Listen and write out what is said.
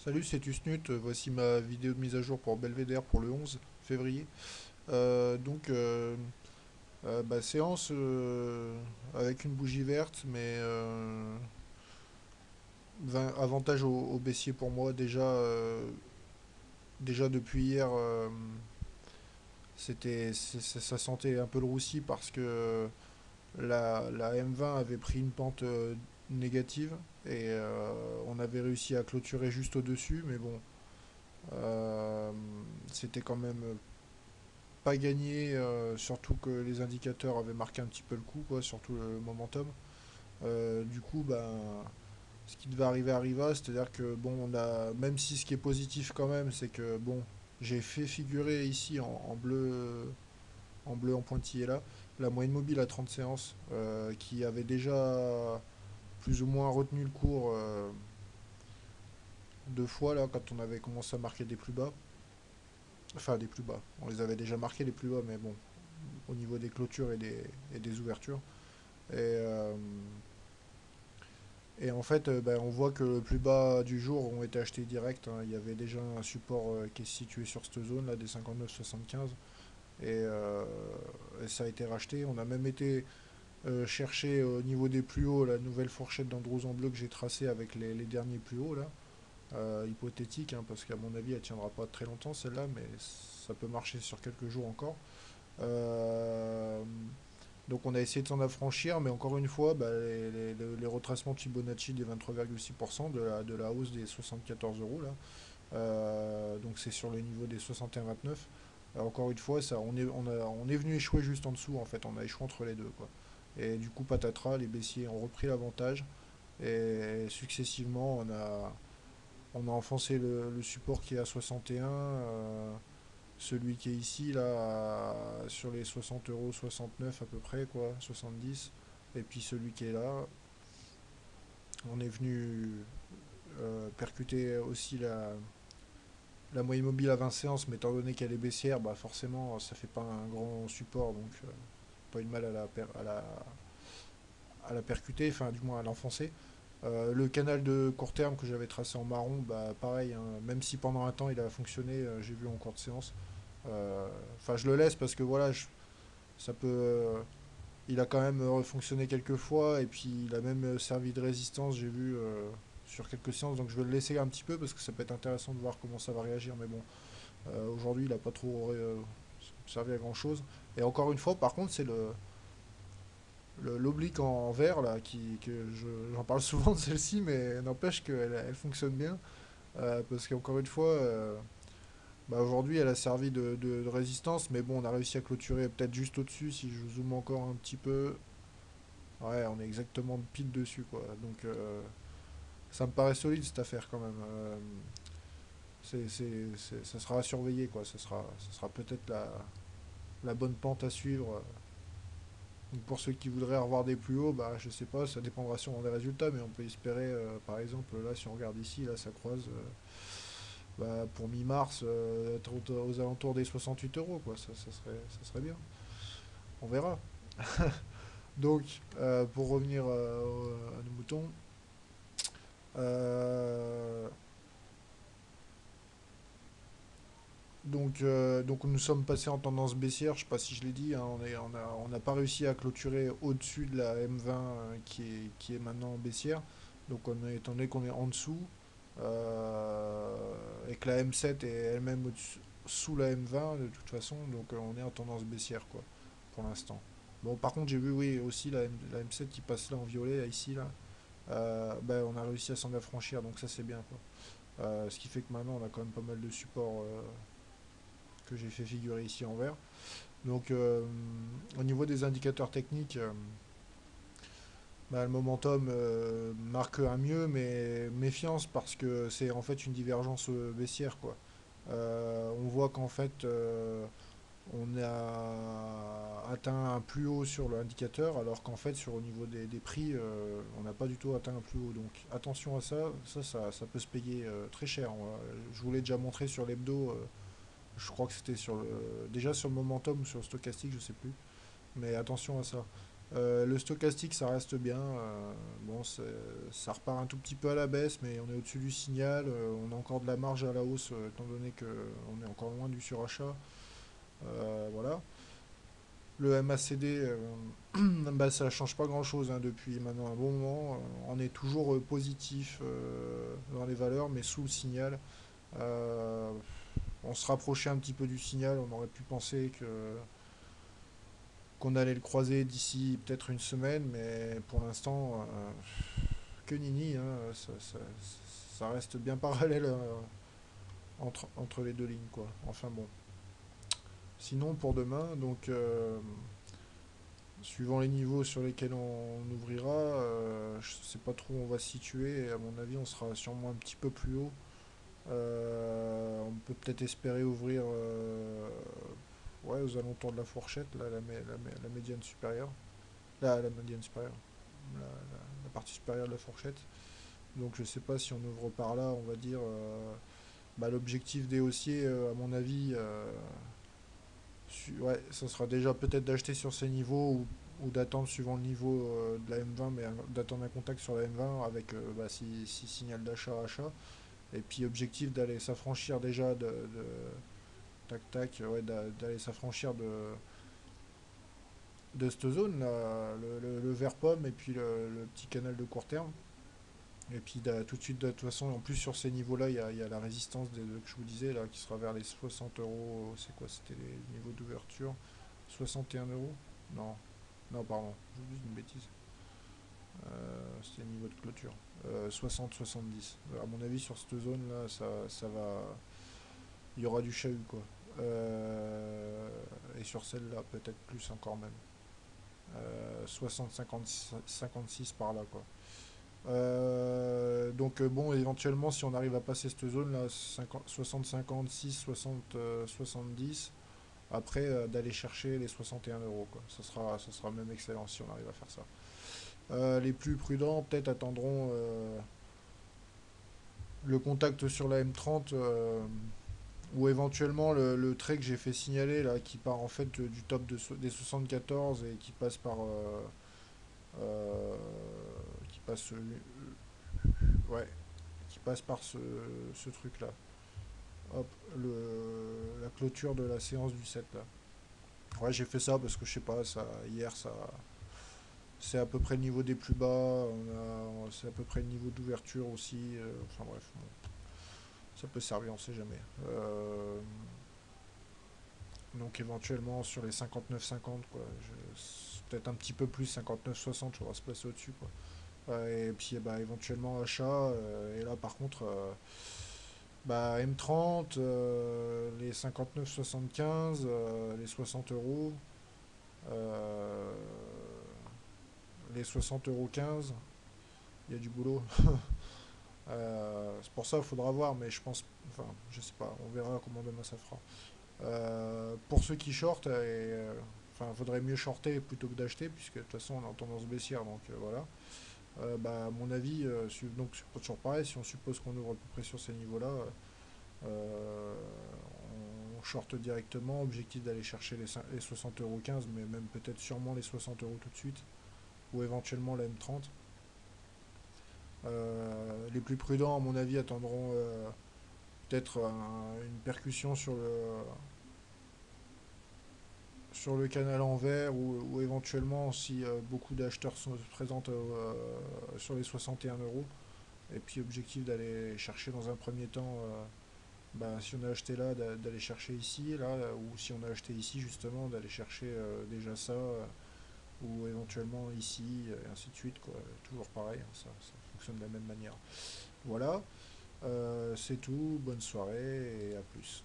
Salut, c'est Tusnut. Voici ma vidéo de mise à jour pour Belvédère pour le 11 février. Séance avec une bougie verte, mais avantage au baissier pour moi. Déjà depuis hier, ça sentait un peu le roussi parce que la M20 avait pris une pente négative et on avait réussi à clôturer juste au-dessus, mais bon, euh, c'était quand même pas gagné, surtout que les indicateurs avaient marqué un petit peu le coup, quoi, surtout le momentum. Du coup, ce qui devait arriver arriva, c'est-à-dire que bon, même si ce qui est positif quand même, c'est que bon, j'ai fait figurer ici en bleu en pointillé là, la moyenne mobile à 30 séances, qui avait déjà plus ou moins retenu le cours deux fois là, quand on avait commencé à marquer des plus bas. Enfin, des plus bas. On les avait déjà marqués les plus bas, mais bon, au niveau des clôtures et des ouvertures. Et, euh, et en fait, on voit que le plus bas du jour ont été achetés direct, hein. Il y avait déjà un support qui est situé sur cette zone là des 59,75 et ça a été racheté. On a même été chercher au niveau des plus hauts la nouvelle fourchette d'Andrews en bleu que j'ai tracée avec les derniers plus hauts là. Hypothétique, hein, parce qu'à mon avis elle tiendra pas très longtemps celle-là, mais ça peut marcher sur quelques jours encore. Euh, Donc on a essayé de s'en affranchir, mais encore une fois, les retracements de Fibonacci des 23,6% de la hausse des 74 euros là. Donc c'est sur le niveau des 61,29. Encore une fois, on est venu échouer juste en dessous en fait. On a échoué entre les deux quoi. Et du coup, patatras, les baissiers ont repris l'avantage. Et successivement, on a enfoncé le support qui est à 61. Celui qui est ici, là, sur les 60 euros, 69 à peu près, quoi, 70. Et puis celui qui est là, on est venu percuter aussi la moyenne mobile à 20 séances, mais étant donné qu'elle est baissière, bah forcément, ça fait pas un grand support, donc pas eu de mal à la percuter, enfin du moins à l'enfoncer. Le canal de court terme que j'avais tracé en marron, bah pareil, hein, même si pendant un temps il a fonctionné, j'ai vu en cours de séance. Enfin, je le laisse parce que voilà, ça peut. Il a quand même fonctionné quelques fois et puis il a même servi de résistance, j'ai vu sur quelques séances. Donc je vais le laisser un petit peu parce que ça peut être intéressant de voir comment ça va réagir. Mais bon, aujourd'hui il n'a pas trop servi à grand chose. Et encore une fois, par contre, c'est l'oblique en vert là, j'en parle souvent de celle-ci, mais n'empêche qu'elle fonctionne bien. Parce qu'encore une fois, aujourd'hui elle a servi de résistance, mais bon, on a réussi à clôturer peut-être juste au-dessus si je zoome encore un petit peu. Ouais, on est exactement pile dessus, quoi. Donc, ça me paraît solide cette affaire quand même. Ça sera à surveiller, quoi. Ça sera peut-être la bonne pente à suivre. Donc, pour ceux qui voudraient revoir des plus hauts, bah, je sais pas, ça dépendra sûrement des résultats, mais on peut espérer, par exemple, là, si on regarde ici, là, ça croise pour mi-mars, être aux alentours des 68 euros, quoi. Ça serait bien. On verra. Donc, pour revenir à nos moutons, euh, donc nous sommes passés en tendance baissière, je sais pas si je l'ai dit, hein, on n'a pas réussi à clôturer au-dessus de la M20 qui est maintenant baissière. Donc étant donné qu'on est en dessous, et que la M7 est elle-même sous la M20 de toute façon, donc on est en tendance baissière quoi, pour l'instant. Bon, par contre, j'ai vu, oui, aussi la M7 qui passe là en violet, ici, là. On a réussi à s'en affranchir, donc ça c'est bien quoi. Ce qui fait que maintenant on a quand même pas mal de supports que j'ai fait figurer ici en vert. Donc au niveau des indicateurs techniques, le momentum marque un mieux, mais méfiance parce que c'est en fait une divergence baissière quoi. On voit qu'en fait on a atteint un plus haut sur l'indicateur alors qu'en fait au niveau des prix on n'a pas du tout atteint un plus haut. Donc attention à ça, ça peut se payer très cher. Je vous l'ai déjà montré sur l'hebdo. Je crois que c'était déjà sur le momentum ou sur le stochastique, je sais plus. Mais attention à ça. Le stochastique, ça reste bien. Bon, ça repart un tout petit peu à la baisse, mais on est au-dessus du signal. On a encore de la marge à la hausse, étant donné qu'on est encore loin du surachat. Voilà. Le MACD, bah, ça change pas grand-chose hein, depuis maintenant un bon moment. On est toujours positif dans les valeurs, mais sous le signal. Euh, on se rapprochait un petit peu du signal. On aurait pu penser qu'on allait le croiser d'ici peut-être une semaine, mais pour l'instant, que nini, hein, ça reste bien parallèle entre les deux lignes, quoi. Enfin bon. Sinon, pour demain, donc, suivant les niveaux sur lesquels on ouvrira, je sais pas trop où on va se situer, et à mon avis, on sera sûrement un petit peu plus haut. On peut peut-être espérer ouvrir ouais, aux alentours de la fourchette, là, la médiane supérieure. La médiane supérieure. La partie supérieure de la fourchette. Donc je sais pas si on ouvre par là, on va dire. Bah, l'objectif des haussiers, à mon avis, ouais, ça sera déjà peut-être d'acheter sur ces niveaux ou d'attendre suivant le niveau de la M20, mais d'attendre un contact sur la M20 avec bah, si signal d'achat, achat. Et puis objectif d'aller s'affranchir déjà tac tac, ouais, d'aller s'affranchir de cette zone là, le vert pomme et puis le petit canal de court terme. Et puis tout de suite, de toute façon, en plus sur ces niveaux-là, il y a la résistance que je vous disais, là, qui sera vers les 60 euros. C'est quoi? C'était les niveaux d'ouverture. 61 euros? Non. Non, pardon, je vous dis une bêtise. C'était le niveau de clôture. 60-70. À mon avis, sur cette zone-là, ça va. Il y aura du chahut, quoi. Et sur celle-là, peut-être plus encore même. 60-56 par là, quoi. Donc bon, éventuellement, si on arrive à passer cette zone-là, 60-56, 60-70, après d'aller chercher les 61 euros, quoi. Ça sera même excellent si on arrive à faire ça. Les plus prudents, peut-être attendront le contact sur la M30 ou éventuellement le trait que j'ai fait signaler là, qui part en fait du top des 74 et qui passe par euh, qui passe ouais, qui passe par ce truc-là. Hop, la clôture de la séance du 7 là. Ouais, j'ai fait ça parce que je sais pas, ça, hier, c'est à peu près le niveau des plus bas, c'est à peu près le niveau d'ouverture aussi. Enfin bref, bon, ça peut servir, on sait jamais. Donc éventuellement sur les 59-50, quoi. Peut-être un petit peu plus, 59-60, on va se placer au-dessus, quoi. Et puis bah, éventuellement achat. Et là par contre, bah, M30, les 59,75, les 60 euros, euh, les 60 € 15, il y a du boulot. C'est pour ça qu'il faudra voir, mais je pense, enfin, je sais pas, on verra comment demain ça fera. Pour ceux qui shortent, enfin, faudrait mieux shorter plutôt que d'acheter, puisque de toute façon on est en tendance baissière, donc voilà. Bah, à mon avis, donc c'est toujours pareil, si on suppose qu'on ouvre à peu près sur ces niveaux-là, Euh, on short directement, objectif d'aller chercher les 60 € 15, mais même peut-être sûrement les 60 euros tout de suite, ou éventuellement la M30. Les plus prudents, à mon avis, attendront peut-être une percussion sur le canal en vert, ou éventuellement si beaucoup d'acheteurs se présentent sur les 61 euros. Et puis objectif d'aller chercher dans un premier temps bah, si on a acheté là, d'aller chercher ici, là, ou si on a acheté ici, justement, d'aller chercher déjà ça, ou éventuellement ici, et ainsi de suite, quoi. Toujours pareil, hein, ça fonctionne de la même manière. Voilà, c'est tout, bonne soirée et à plus.